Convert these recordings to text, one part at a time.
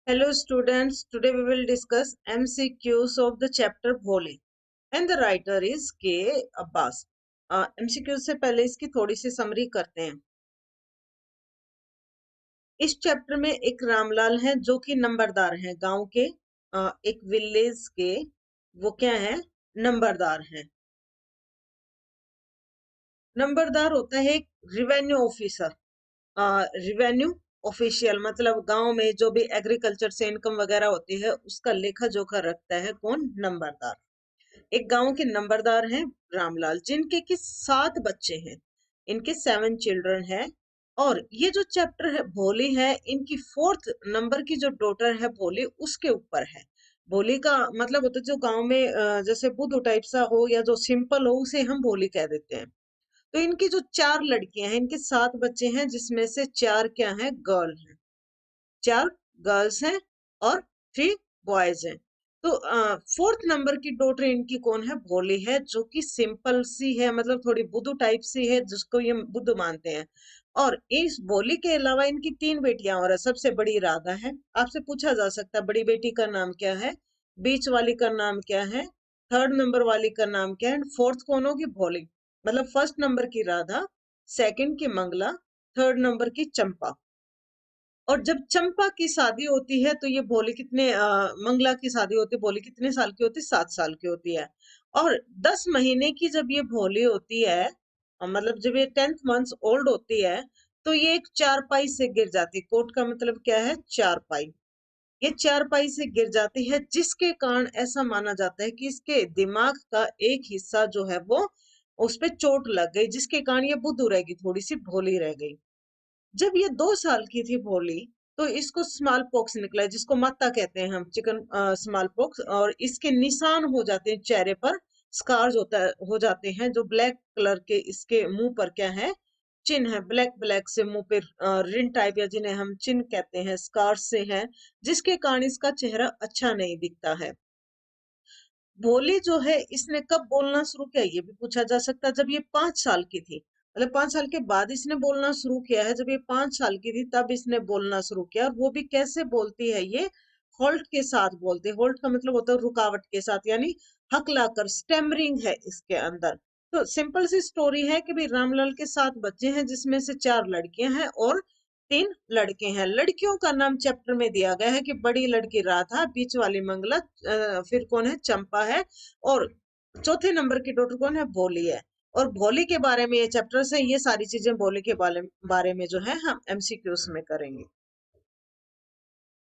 Hello students, today we will discuss MCQs of the chapter Bholi and the writer is K. Abbas. MCQ से पहले इसकी थोड़ी सी summary करते हैं। इस चैप्टर में एक रामलाल है जो कि नंबरदार हैं गांव के, एक विलेज के। वो क्या है? नंबरदार हैं। नंबरदार होता है एक रिवेन्यू ऑफिसर। रिवेन्यू ऑफिशियल मतलब गांव में जो भी एग्रीकल्चर से इनकम वगैरह होती है उसका लेखा जोखा रखता है कौन? नंबरदार। एक गांव के नंबरदार हैं रामलाल, जिनके की 7 बच्चे हैं। इनके 7 चिल्ड्रन हैं। और ये जो चैप्टर है भोली है, इनकी 4th नंबर की जो डॉटर है भोली, उसके ऊपर है। भोली का मतलब होता है जो गांव में जैसे बुद्धू टाइप सा हो या जो सिंपल हो उसे हम भोली कह देते हैं। तो इनकी जो 4 लड़कियां हैं, इनके 7 बच्चे हैं जिसमें से 4 क्या हैं? गर्ल हैं। 4 गर्ल्स हैं और 3 बॉयज हैं। तो 4th नंबर की डॉटर इनकी कौन है? भोली है, जो कि सिंपल सी है, मतलब थोड़ी बुद्धू टाइप सी है, जिसको ये बुद्धू मानते हैं। और इस भोली के अलावा इनकी 3 बेटियां और है। सबसे बड़ी राधा है। आपसे पूछा जा सकता है बड़ी बेटी का नाम क्या है, बीच वाली का नाम क्या है, 3rd नंबर वाली का नाम क्या है, एंड 4th कौन होगी? भोली। मतलब 1st नंबर की राधा, 2nd की मंगला, 3rd नंबर की चंपा। और जब चंपा की शादी होती है तो ये भोली कितने मंगला की शादी होती है, भोली कितने साल की होती है? 7 साल की होती है। और 10 महीने की जब ये भोली होती है, मतलब जब ये 10th मंथ ओल्ड होती है, तो ये एक चारपाई से गिर जाती है। कोट का मतलब क्या है? चारपाई। ये चारपाई से गिर जाती है, जिसके कारण ऐसा माना जाता है कि इसके दिमाग का एक हिस्सा जो है वो उस पे चोट लग गई, जिसके कारण ये बुद्धू रह गई, थोड़ी सी भोली रह गई। जब ये 2 साल की थी भोली, तो इसको स्मॉल पॉक्स निकला है, जिसको माता कहते हैं हम, चिकन स्मॉल पॉक्स। और इसके निशान हो जाते हैं चेहरे पर, स्कार्स हो जाते हैं, जो ब्लैक कलर के इसके मुंह पर क्या है? चिन्ह है। ब्लैक ब्लैक से मुंह पे रिन टाइप, या जिन्हें हम चिन्ह कहते हैं, स्कार्स से है, जिसके कारण इसका चेहरा अच्छा नहीं दिखता है। भोली जो है, इसने कब बोलना शुरू किया ये भी पूछा जा सकता है। जब ये 5 साल की थी, मतलब 5 साल के बाद इसने बोलना शुरू किया है। जब ये 5 साल की थी तब इसने बोलना शुरू किया। और वो भी कैसे बोलती है ये? होल्ट के साथ बोलते हैं। होल्ट का मतलब होता है रुकावट के साथ, यानी हकलाकर, स्टेमरिंग है इसके अंदर। तो सिंपल सी स्टोरी है कि भाई रामलाल के 7 बच्चे हैं, जिसमें से 4 लड़कियां हैं और 3 लड़के हैं। लड़कियों का नाम चैप्टर में दिया गया है कि बड़ी लड़की राधा, बीच वाली मंगला, फिर कौन है? चंपा है। और चौथे नंबर की डॉटर कौन है? भोली है। और भोली के बारे में ये चैप्टर्स है, ये सारी चीजें भोली के बारे में जो है हम एमसीक्यूज में करेंगे।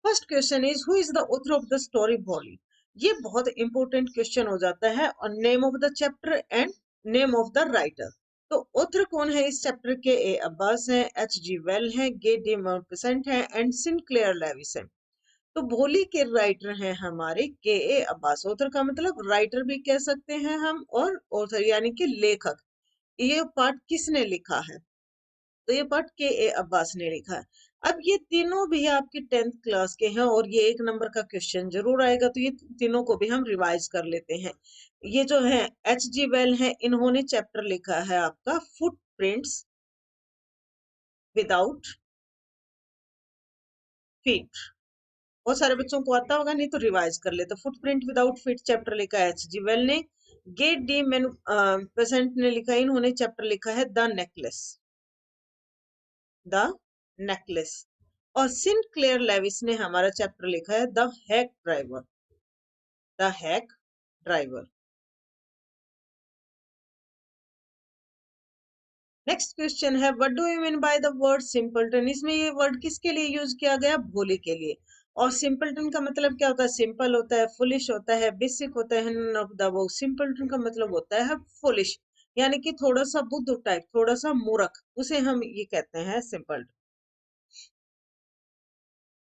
First question is who is the author of the story भोली? ये बहुत इंपॉर्टेंट क्वेश्चन हो जाता है। और name of the chapter and name of the writer. तो ऑथर कौन है इस चैप्टर के? ए अब्बास है, एच जी वेल है, गे डी मॉर्पिसेंट है, एंड सिनक्लेयर लेविस है। तो भोली के राइटर हैं हमारे के ए अब्बास। ऑथर का मतलब राइटर भी कह सकते हैं हम, और ऑथर यानी कि लेखक। ये पार्ट किसने लिखा है? तो ये पार्ट के ए अब्बास ने लिखा है। अब ये तीनों भी आपकी 10th क्लास के हैं और ये 1 नंबर का क्वेश्चन जरूर आएगा, तो ये तीनों को भी हम रिवाइज कर लेते हैं। ये जो है एच जी वेल है, इन्होंने चैप्टर लिखा है आपका फुटप्रिंट्स विदाउट फीट। बहुत सारे बच्चों को आता होगा, नहीं तो रिवाइज कर लेते। फुटप्रिंट विदाउट फीट चैप्टर लिखा है एच जी वेल ने। गेट डी मैन पेसेंट ने लिखा है, इन्होंने चैप्टर लिखा है द नेकलेस। The necklace. और सिनक्लेयर लेविस ने हमारा चैप्टर लिखा है the hack driver. The hack driver. Next question है what do you mean by the word simpleton? इसमें ये वर्ड किसके लिए यूज किया गया? भोली के लिए। और सिंपलटन का मतलब क्या होता है? सिंपल होता है, फुलिश होता है, बेसिक होता है, none of the above। Simpleton का मतलब होता है फुलिश, यानी कि थोड़ा सा बुद्धू टाइप, थोड़ा सा मूर्ख, उसे हम ये कहते हैं simple.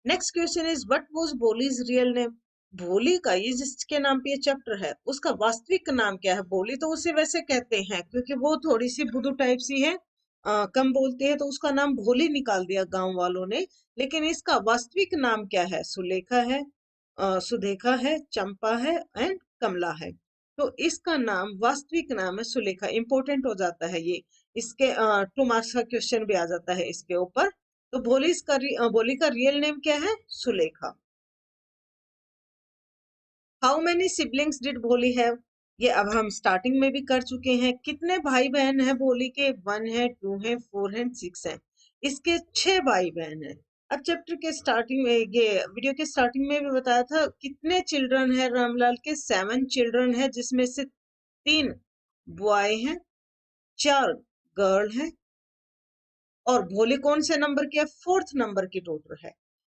Next question is what was Bholi's real name? भोली का, ये जिसके नाम पे ये चैप्टर है, उसका वास्तविक नाम क्या है? भोली तो उसे वैसे कहते हैं क्योंकि वो थोड़ी सी बुद्धू टाइप सी है, कम बोलती है, तो उसका नाम भोली निकाल दिया गांव वालों ने। लेकिन इसका वास्तविक नाम क्या है? सुलेखा है, सुदेखा है, चंपा है, एंड कमला है। तो इसका नाम, वास्तविक नाम है सुलेखा। इंपॉर्टेंट हो जाता है ये, इसके 2 मार्क्स का क्वेश्चन भी आ जाता है इसके ऊपर। तो भोली का रियल नेम क्या है? Sulekha. How many siblings did भोली हैव, ये अब हम स्टार्टिंग में भी कर चुके हैं। कितने भाई बहन हैं भोली के, 1 है, 2 है, 4 है, 6 है। इसके 6 भाई बहन हैं। अब चैप्टर के स्टार्टिंग में, ये वीडियो के स्टार्टिंग में भी बताया था कितने चिल्ड्रन है रामलाल के, 7 चिल्ड्रन है, जिसमें से 3 बॉय हैं, 4 गर्ल हैं, और भोली कौन से नंबर की है, 4th नंबर की डॉटर है।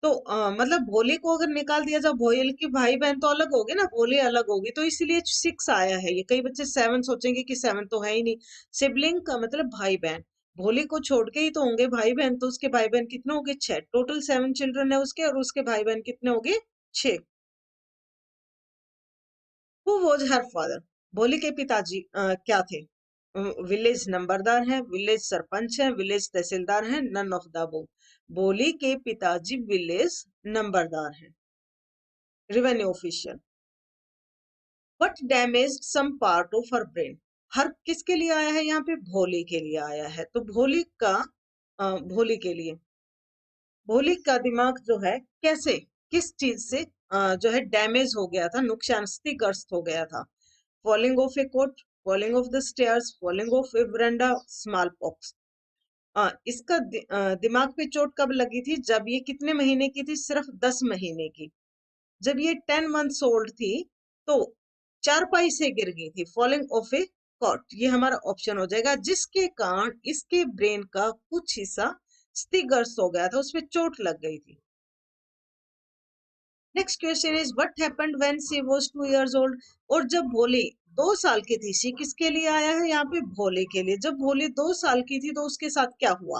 तो मतलब भोली को अगर निकाल दिया जाए, भोली की भाई बहन तो अलग होगी ना, भोली अलग होगी, तो इसलिए 6 आया है। ये कई बच्चे 7 सोचेंगे कि 7 तो है ही नहीं। सिबलिंग का मतलब भाई बहन, भोली को छोड़ के ही तो होंगे भाई बहन, तो उसके भाई बहन कितने हो गए, 6। टोटल 7 चिल्ड्रन है उसके, और उसके भाई बहन कितने हो गए, 6। हु वॉज हर फादर, भोली के पिताजी क्या थे, विलेज नंबरदार है, विलेज सरपंच है, विलेज तहसीलदार है, नन ऑफ द अबव। भोली के पिताजी विलेज नंबरदार है, revenue official. What damaged some part of her brain, her किसके लिए आया है यहाँ पे, भोली के लिए आया है। तो भोली का भोली के लिए, भोली का दिमाग जो है कैसे, किस चीज से जो है डैमेज हो गया था, नुकसान ग्रस्त हो गया था। Falling of a coat, falling of the stairs, falling of a veranda, small pox. इसका दिमाग पे चोट कब लगी थी, जब ये कितने महीने की थी, सिर्फ 10 महीने की। जब ये 10 मंथ्स ओल्ड थी तो चारपाई से गिर गई थी, फॉलिंग ऑफ ए कॉट, ये हमारा ऑप्शन हो जाएगा, जिसके कारण इसके ब्रेन का कुछ हिस्सा क्षतिग्रस्त हो गया था, उसमें चोट लग गई थी। Next question is what happened when she was 2 years old, और जब भोली 2 साल की थी, शी किसके लिए आया है यहाँ पे, भोले के लिए। जब भोली 2 साल की थी तो उसके साथ क्या हुआ,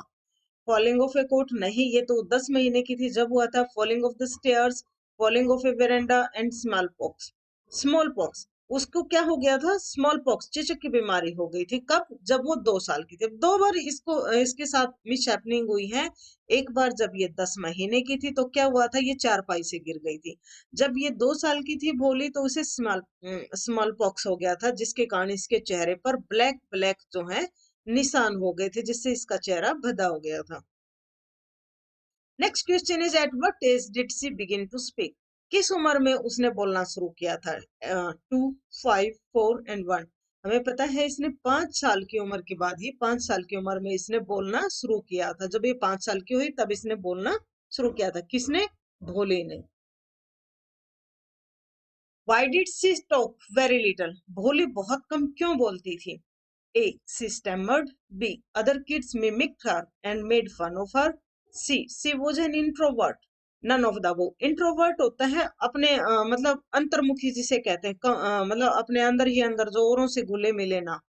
फॉलिंग ऑफ ए कोट नहीं, ये तो 10 महीने की थी जब हुआ था। Falling of the stairs, falling of A veranda, and small pox. Small pox, उसको क्या हो गया था, स्मॉल पॉक्स, चेचक की बीमारी हो गई थी, कब, जब वो 2 साल की थी। 2 बार इसको इसके साथ मिस हैपनिंग हुई है। एक बार जब ये 10 महीने की थी तो क्या हुआ था, ये चारपाई से गिर गई थी। जब ये 2 साल की थी भोली तो उसे स्मॉल पॉक्स हो गया था, जिसके कारण इसके चेहरे पर ब्लैक ब्लैक जो है निशान हो गए थे, जिससे इसका चेहरा भदा हो गया था। Next question is at what age did she begin to speak, किस उम्र में उसने बोलना शुरू किया था, 2, 5, 4 एंड 1। हमें पता है इसने 5 साल की उम्र के बाद ही, 5 साल की उम्र में इसने बोलना शुरू किया था। जब ये 5 साल की हुई तब इसने बोलना शुरू किया था, किसने, भोले ने। Why did she talk very little, भोली बहुत कम क्यों बोलती थी। A. She stammered. B. Other kids mimicked her and made fun of her. C. She was an introvert. None of the above. Introvert होता है अपने मतलब अंतर्मुखी जिसे कहते हैं, मतलब अपने अंदर ही अंदर जो औरों से घुले मिले ना।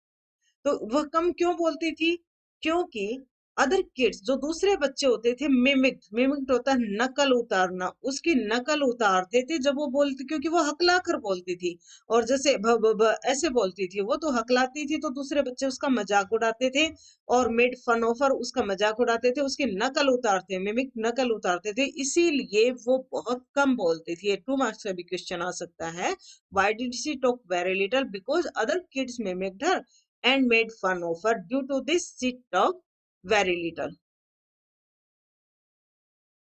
तो वह कम क्यों बोलती थी, क्योंकि अदर किड्स जो दूसरे बच्चे होते थे, मिमिक्ड, मिमिक्ड होता है नकल उतारना, उसकी नकल उतारते थे जब वो बोलती, क्योंकि वो हकला कर बोलती थी। और जैसे भ भ भ ऐसे बोलती थी वो, तो हकलाती थी तो दूसरे बच्चे उसका मजाक उड़ाते थे, और मेड फन ऑफ हर, उसका मजाक उड़ाते थे, उसकी नकल उतारते, मिमिक नकल उतारते थे, इसीलिए वो बहुत कम बोलती थी। ये 2 मार्क्स का भी क्वेश्चन आ सकता है। Why did she talk very little, because other kids mimicked her and made fun of her. Due to this, she talked very little.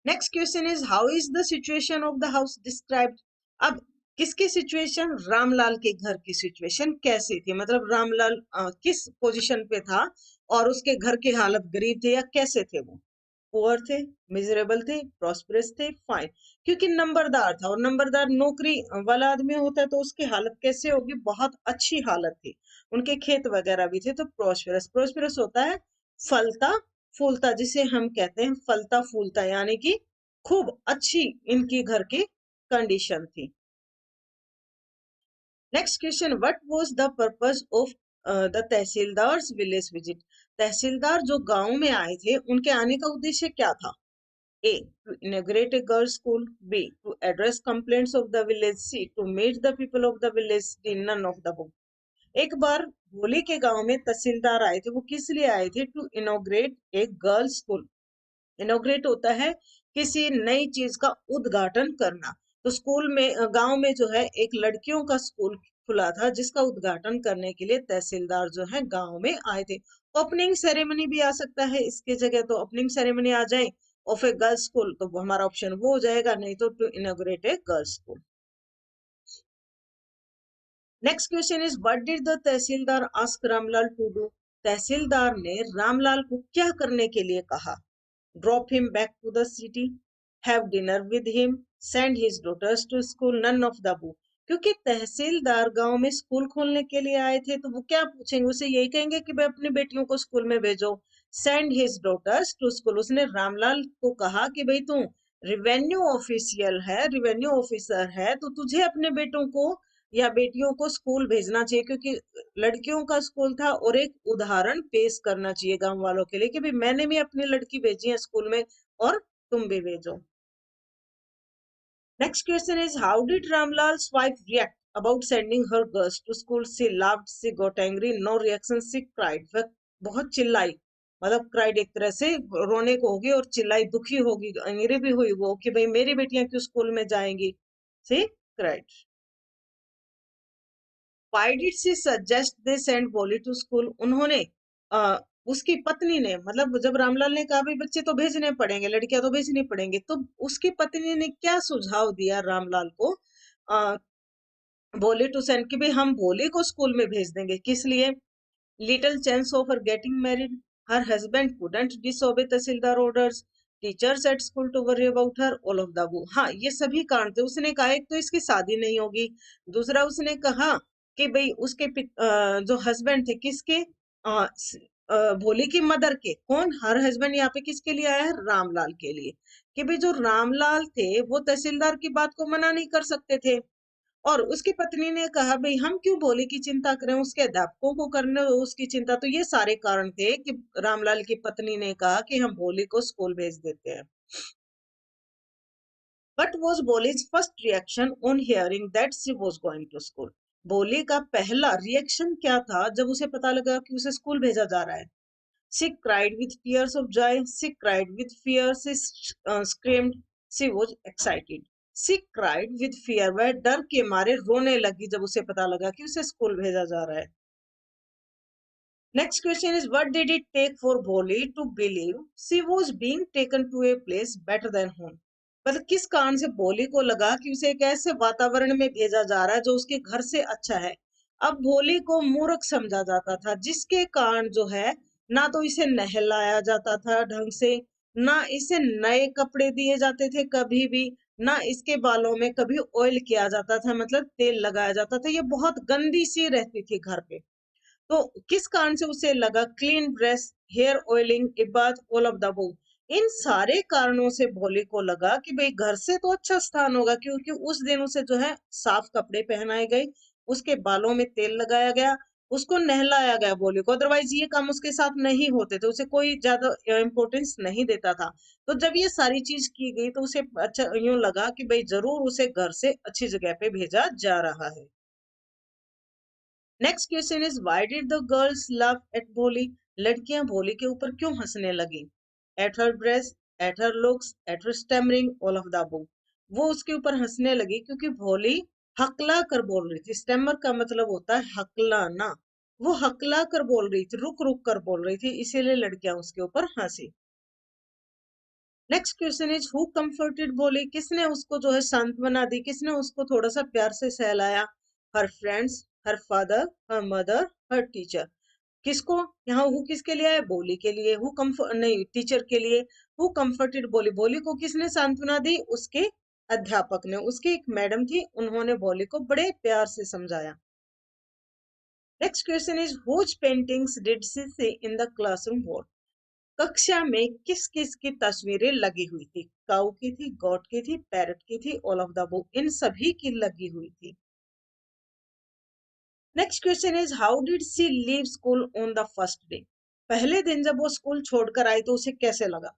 Next question is how is the situation of the house described? अब किसकी situation, Ramlal के घर की situation कैसी थी, मतलब रामलाल किस position पे था, और उसके घर की हालत गरीब थे या कैसे थे वो, पुअर थे, मिजरेबल थे, प्रॉस्परस थे, फाइन। क्योंकि नंबरदार था, और नंबरदार नौकरी वाला आदमी होता है, तो उसकी हालत कैसे होगी, बहुत अच्छी हालत थी, उनके खेत वगैरह भी थे। तो प्रॉस्परस, प्रॉस्परस होता है फलता फूलता, जिसे हम कहते हैं फलता फूलता, यानी कि खूब अच्छी इनकी घर की कंडीशन थी। Next question, what was the purpose of the tehsildar's village visit, tehsildar जो गांव में आए थे उनके आने का उद्देश्य क्या था। A. To inaugurate a girls' school. B. To address complaints of the village. C. To meet the people of the village. D. None of the above. एक बार भोली के गांव में तहसीलदार आए थे, वो किस लिए आए थे, टू इनोग्रेट एक गर्ल्स स्कूल। इनोग्रेट होता है किसी नई चीज का उद्घाटन करना। तो स्कूल में गांव में जो है एक लड़कियों का स्कूल खुला था, जिसका उद्घाटन करने के लिए तहसीलदार जो है गांव में आए थे। ओपनिंग सेरेमनी भी आ सकता है इसके जगह, तो ओपनिंग सेरेमनी आ जाए ऑफ ए गर्ल्स स्कूल तो हमारा ऑप्शन वो हो जाएगा, नहीं तो to inaugurate a girls school. Next question is what did the tehsildar ask Ramlal to do? Tehsildar ने रामलाल को क्या करने के लिए कहा? Drop him back to the city, have dinner with him, send his daughters to school, none of the above. क्योंकि तहसीलदार गांव में स्कूल खोलने के लिए आए थे, तो वो क्या पूछेंगे? उसे यही कहेंगे कि भाई अपनी बेटियों को स्कूल में भेजो। Send his daughters to school, उसने रामलाल को कहा कि भाई तू रिवेन्यू ऑफिशियल है, रिवेन्यू ऑफिसर है, तो तुझे अपने बेटों को या बेटियों को स्कूल भेजना चाहिए, क्योंकि लड़कियों का स्कूल था, और एक उदाहरण पेश करना चाहिए गांव वालों के लिए कि भाई मैंने भी अपनी लड़की भेजी है स्कूल में और तुम भी भेजो। Next question is how did Ramlal's wife react about sending her girls to school? She laughed, she got angry, no reaction, she cried. वह बहुत चिल्लाई, मतलब क्राइड एक तरह से रोने को होगी, और चिल्लाई दुखी होगी, एंग्री भी हुई वो कि भाई मेरी बेटियां क्यों स्कूल में जाएंगी। सी cried. Why did she suggest they send Polly to school? उन्होंने उसकी पत्नी ने, मतलब जब रामलाल ने कहा भाई बच्चे तो भेजने पड़ेंगे, लड़कियां तो भेजनी पड़ेंगी, तो उसकी पत्नी ने क्या सुझाव दिया रामलाल को? बोली टू सेंड, कि भाई हम बोली को स्कूल में भेज देंगे। किस लिए? Little chance of her getting married, her husband couldn't disobey tehsildar orders, teachers at school to worry about her, all of the above. हाँ, ये सभी कारण थे। उसने कहा एक तो इसकी शादी नहीं होगी, दूसरा उसने कहा कि भाई उसके जो हस्बैंड थे किसके, भोली की मदर के। कौन? हर हस्बैंड यहाँ पे किसके लिए आया है? रामलाल के लिए। कि भाई जो रामलाल थे वो तहसीलदार की बात को मना नहीं कर सकते थे। और उसकी पत्नी ने कहा भाई हम क्यों भोले की चिंता करें, उसके अध्यापकों को करने दो उसकी चिंता। तो ये सारे कारण थे कि रामलाल की पत्नी ने कहा कि हम भोले को स्कूल भेज देते हैं। But was Bholi's first reaction on hearing that she was going to school? Bholi का पहला रिएक्शन क्या था जब उसे पता लगा कि उसे स्कूल भेजा जा रहा है? She cried with tears of joy. She cried with fear. She screamed. She was excited. She cried with fear. वह डर के मारे रोने लगी जब उसे पता लगा कि उसे स्कूल भेजा जा रहा है। Next question is what did it take for Boli to believe she was being taken to a place better than home? मतलब किस कारण से भोली को लगा कि उसे एक ऐसे वातावरण में भेजा जा रहा है जो उसके घर से अच्छा है। अब भोली को मूर्ख समझा जाता था, जिसके कारण जो है ना तो इसे नहलाया जाता था ढंग से, ना इसे नए कपड़े दिए जाते थे कभी भी, ना इसके बालों में कभी ऑयल किया जाता था, मतलब तेल लगाया जाता था। ये बहुत गंदी सी रहती थी घर पे। तो किस कारण से उसे लगा? क्लीन ड्रेस, हेयर ऑयलिंग, इबाद, ऑल ऑफ द अबव। इन सारे कारणों से भोले को लगा कि भाई घर से तो अच्छा स्थान होगा, क्योंकि उस दिन उसे जो है साफ कपड़े पहनाए गए, उसके बालों में तेल लगाया गया, उसको नहलाया गया भोले को। अदरवाइज ये काम उसके साथ नहीं होते थे, उसे कोई ज्यादा इंपॉर्टेंस नहीं देता था। तो जब ये सारी चीज की गई तो उसे अच्छा यूं लगा कि भाई जरूर उसे घर से अच्छी जगह पे भेजा जा रहा है। Next question is why did the girls love at भोली? लड़कियां भोली के ऊपर क्यों हंसने लगी? At her dress, at her looks, at her stammering, all of the above. वो उसके ऊपर हंसने लगी क्योंकि भोली हकला कर बोल रही थी। स्टैमर का मतलब होता है हकलाना। वो हकला कर बोल रही थी, रुक रुक कर बोल रही थी, इसीलिए लड़कियां उसके ऊपर हंसी। Next question is who comforted भोली? किसने उसको जो है सांत्वना दी, किसने उसको थोड़ा सा प्यार से सहलाया? Her friends, her father, her mother, her teacher. किसको? यहाँ हु किसके लिए है? बोली के लिए। हु कम्फर्ट नहीं, टीचर के लिए। हु कंफर्टेड बोली? बोली को किसने सांत्वना दी? उसके अध्यापक ने। उसकी एक मैडम थी, उन्होंने बोली को बड़े प्यार से समझाया। Next question is whose paintings did she see in the classroom wall? कक्षा में किस किस की तस्वीरें लगी हुई थी? काऊ की थी, गॉट की थी, पैरट की थी, ऑल ऑफ द अबव। इन सभी की लगी हुई थी। Next question is how did she leave school on the first day? पहले दिन जब वो स्कूल छोड़कर आई तो उसे कैसे लगा?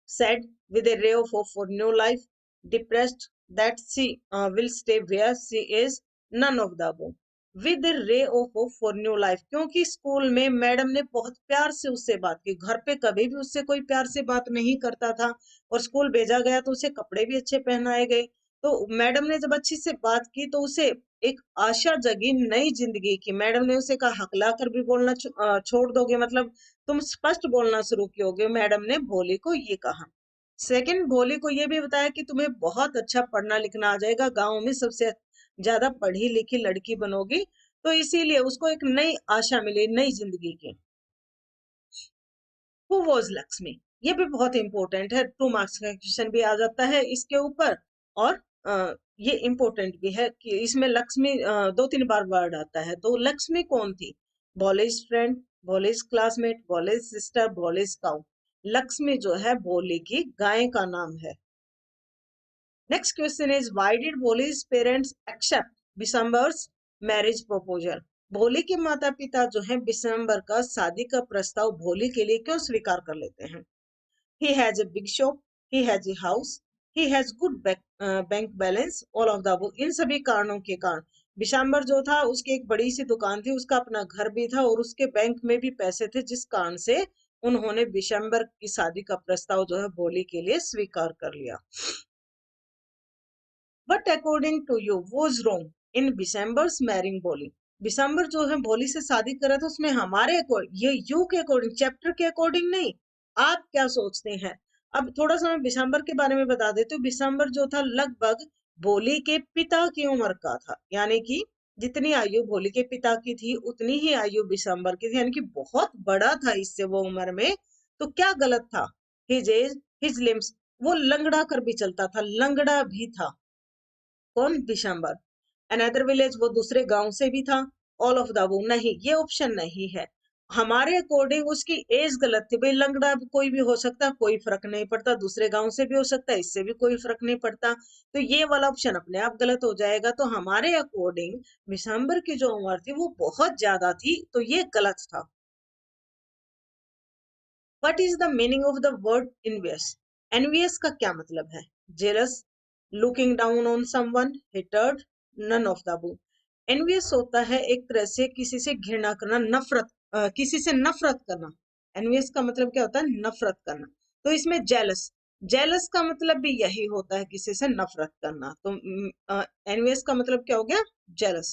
Sad, with a ray of hope for new life, depressed, that she will stay where she is, none of the above. With a ray of hope for new life, क्योंकि स्कूल में madam ने बहुत प्यार से उससे बात की। घर पे कभी भी उससे कोई प्यार से बात नहीं करता था, और स्कूल भेजा गया तो उसे कपड़े भी अच्छे पहनाए गए। तो मैडम ने जब अच्छी से बात की तो उसे एक आशा जगी नई जिंदगी की। मैडम ने उसे कहा हकला कर भी बोलना छोड़ दोगे, मतलब तुम स्पष्ट बोलना शुरू कियोगे। मैडम ने भोली को ये कहा। सेकंड, भोली को ये भी बताया कि तुम्हें बहुत अच्छा पढ़ना लिखना आ जाएगा, गांव में सबसे ज्यादा पढ़ी लिखी लड़की बनोगी तो इसीलिए उसको एक नई आशा मिली, नई जिंदगी की। हु वॉज लक्ष्मी, ये भी बहुत इंपॉर्टेंट है, 2 मार्क्स का क्वेश्चन भी आ जाता है इसके ऊपर। और ये इंपॉर्टेंट भी है कि इसमें लक्ष्मी 2-3 बार वर्ड आता है। तो लक्ष्मी कौन थी? Bhole's friend, Bhole's classmate, Bhole's sister, Bhole's cow. Lakshmi जो है भोले की गाय का नाम है। Next question is why did Bhole's parents accept Bishambar's marriage proposal? Bhole के माता पिता जो है बिशंबर का शादी का प्रस्ताव भोले के लिए क्यों स्वीकार कर लेते हैं? He has a big shop, he has a house, he has good bank balance, all of the above। इन सभी कारणों के कारण बिशंबर जो था उसकी एक बड़ी सी दुकान थी, उसका अपना घर भी था और उसके बैंक में भी पैसे थे, जिस कारण से उन्होंने बिशंबर की शादी का प्रस्ताव जो है भोले के लिए स्वीकार कर लिया। But according to you was wrong in December's marrying Bolly? दिसंबर जो है भोली से शादी करा था उसमें हमारे ये यू के अकॉर्डिंग, चैप्टर के अकॉर्डिंग नहीं, आप क्या सोचते हैं? अब थोड़ा सा मैं दिसंबर के बारे में बता देती हूँ। दिसंबर जो था लगभग भोली के पिता की उम्र का था, यानी कि जितनी आयु भोली के पिता की थी उतनी ही आयु दिसंबर की थी, यानी कि बहुत बड़ा था इससे वो उम्र में। तो क्या गलत था? हिज एज, हिज लिम्स, वो लंगड़ा कर भी चलता था, लंगड़ा भी था। कौन? दिसंबर। अनदर विलेज, वो दूसरे गांव से भी था। ऑल ऑफ द अबव, नहीं, ये ऑप्शन नहीं है। हमारे अकॉर्डिंग उसकी एज गलत थी। भाई लंगड़ा कोई भी हो सकता, कोई फर्क नहीं पड़ता, दूसरे गांव से भी हो सकता है, इससे भी कोई फर्क नहीं पड़ता। तो ये वाला ऑप्शन अपने आप गलत हो जाएगा। तो हमारे अकॉर्डिंग दिसंबर की जो उम्र थी वो बहुत ज्यादा थी, तो ये गलत था। What is the meaning of the word envious? Envious का क्या मतलब है? Jealous, looking down on someone, hatred, none of the above। Envious होता है एक तरह से किसी से घृणा करना, नफरत, किसी से नफरत करना। Envious का मतलब क्या होता है? नफरत करना। तो इसमें jealous, jealous का मतलब भी यही होता है, किसी से नफरत करना। तो envious का मतलब क्या हो गया? Jealous।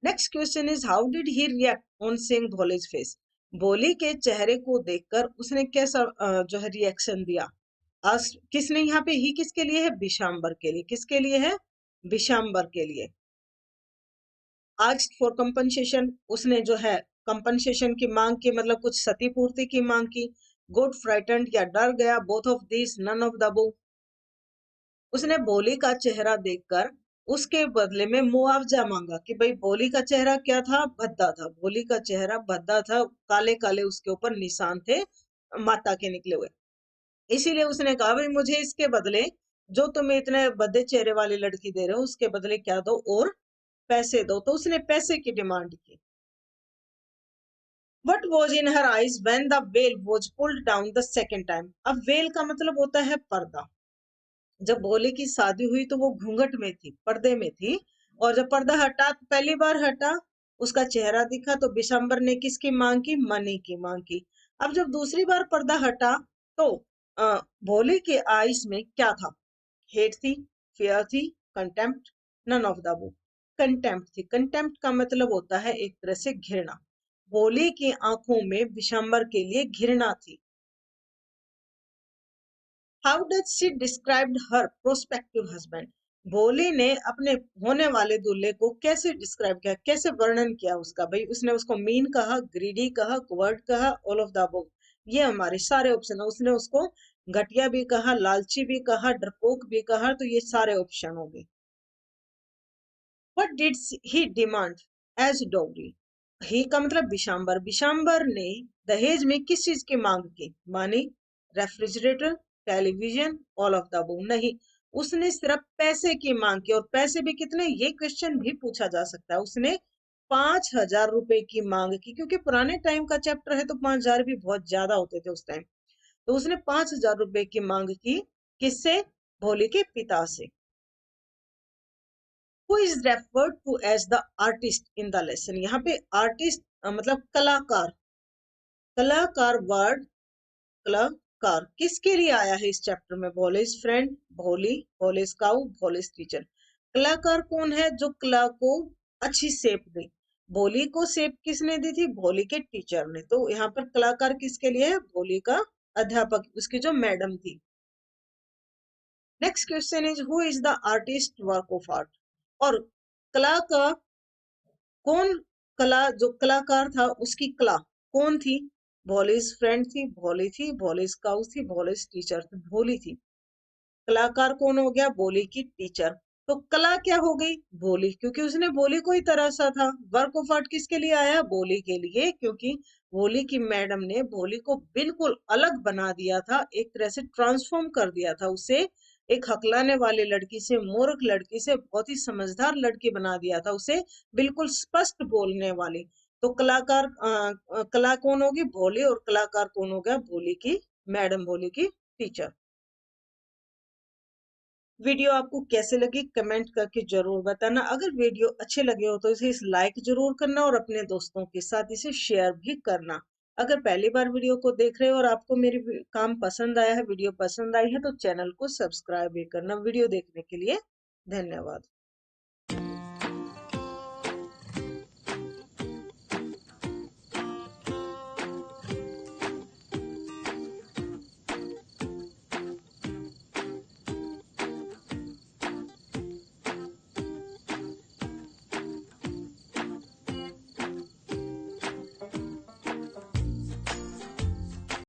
Next question is how did he react on seeing Bhole's face? Bhole के चेहरे को देखकर उसने कैसा जो है रिएक्शन दिया? आज किसने यहाँ पे ही किसके लिए है? बिशाम्बर के लिए। किसके लिए है? बिशाम्बर के लिए। आस्क्ड फॉर कंपनसेशन, उसने जो है कंपनसेशन की मांग की, मतलब कुछ क्षतिपूर्ति की मांग की। गुड फ्राइटेंड, या डर गया, both of this, none of the above. उसने भोली का चेहरा देखकर उसके बदले में मुआवजा मांगा कि भाई भोली का चेहरा क्या था? भद्दा था। भोली का चेहरा भद्दा था, काले काले उसके ऊपर निशान थे माता के निकले हुए। इसीलिए उसने कहा भाई मुझे इसके बदले, जो तुम्हें इतने भद्दे चेहरे वाली लड़की दे रहे हो उसके बदले क्या दो? और पैसे दो। तो उसने पैसे की डिमांड की। What was in her eyes when the veil was pulled down the second time? अब वेल का मतलब होता है पर्दा। जब भोले की शादी हुई तो वो घूंघट में थी, पर्दे में थी। और जब पर्दा हटा, पहली बार हटा, उसका चेहरा दिखा, तो बिशंबर ने किसकी मांग की? मनी की मांग की। अब जब दूसरी बार पर्दा हटा तो भोले के आईज में क्या था? हेट थी, फेयर थी, contempt, none of the above. Contempt थी। कंटेम्प्ट का मतलब होता है एक तरह से घृणा। भोले की आंखों में बिशंबर के लिए घृणा थी। How does she described her prospective husband? Bhole ने अपने होने वाले दूल्हे को कैसे डिस्क्राइब किया, कैसे वर्णन किया उसका? भाई उसने उसको मीन कहा, ग्रीडी कहा, कुवर्ड कहा, ऑल ऑफ द अबव। ये हमारे सारे ऑप्शन है। उसने उसको घटिया भी कहा, लालची भी कहा, डरपोक भी कहा, तो ये सारे ऑप्शन हो गए। What did he demand as dowry? He का मतलब बिशाम्बर। बिशाम्बर ने दहेज में किस चीज की मांग की? Money, refrigerator, television, all of the above. नहीं, उसने सिर्फ पैसे की मांग की। और पैसे भी कितने? ये क्वेश्चन भी पूछा जा सकता है। उसने 5,000 रुपए की मांग की, क्योंकि पुराने टाइम का चैप्टर है तो 5,000 भी बहुत ज्यादा होते थे उस टाइम। तो उसने 5,000 रुपए की मांग की। किससे? भोले के पिता से। Who is referred to as the artist in the lesson? यहाँ पे आर्टिस्ट मतलब कलाकार। कलाकार वर्ड, कलाकार किसके लिए आया है इस चैप्टर में? भोले's फ्रेंड, भोली, भोले's काउ, भोले's टीचर। कलाकार कौन है? जो कला को अच्छी शेप दे। भोली को शेप किसने दी थी? भोली के टीचर ने। तो यहाँ पर कलाकार किसके लिए है? भोली का अध्यापक, उसकी जो मैडम थी। Next question is who is the artist work of art. और कला का कौन, कला जो कलाकार था उसकी कला कौन थी? भोलीज फ्रेंड थी, भोली थी, भोलीज काउ थी, भोलीज टीचर थी, भोली थी। कलाकार कौन हो गया? भोली की टीचर। तो कला क्या हो गई? भोली, क्योंकि उसने भोली को ही तराशा था। वर्क ऑफ आर्ट किसके लिए आया? भोली के लिए, क्योंकि भोली की मैडम ने भोली को बिल्कुल अलग बना दिया था, एक तरह से ट्रांसफॉर्म कर दिया था उसे। एक हकलाने वाली लड़की से, मूर्ख लड़की से बहुत ही समझदार लड़की बना दिया था उसे, बिल्कुल स्पष्ट बोलने वाली। तो कलाकार कला कौन होगी? भोली। और कलाकार कौन हो गया? भोली की मैडम, भोली की टीचर। वीडियो आपको कैसे लगी कमेंट करके जरूर बताना। अगर वीडियो अच्छे लगे हो तो इसे लाइक जरूर करना और अपने दोस्तों के साथ इसे शेयर भी करना। अगर पहली बार वीडियो को देख रहे हो और आपको मेरी काम पसंद आया है, वीडियो पसंद आई है, तो चैनल को सब्सक्राइब भी करना। वीडियो देखने के लिए धन्यवाद।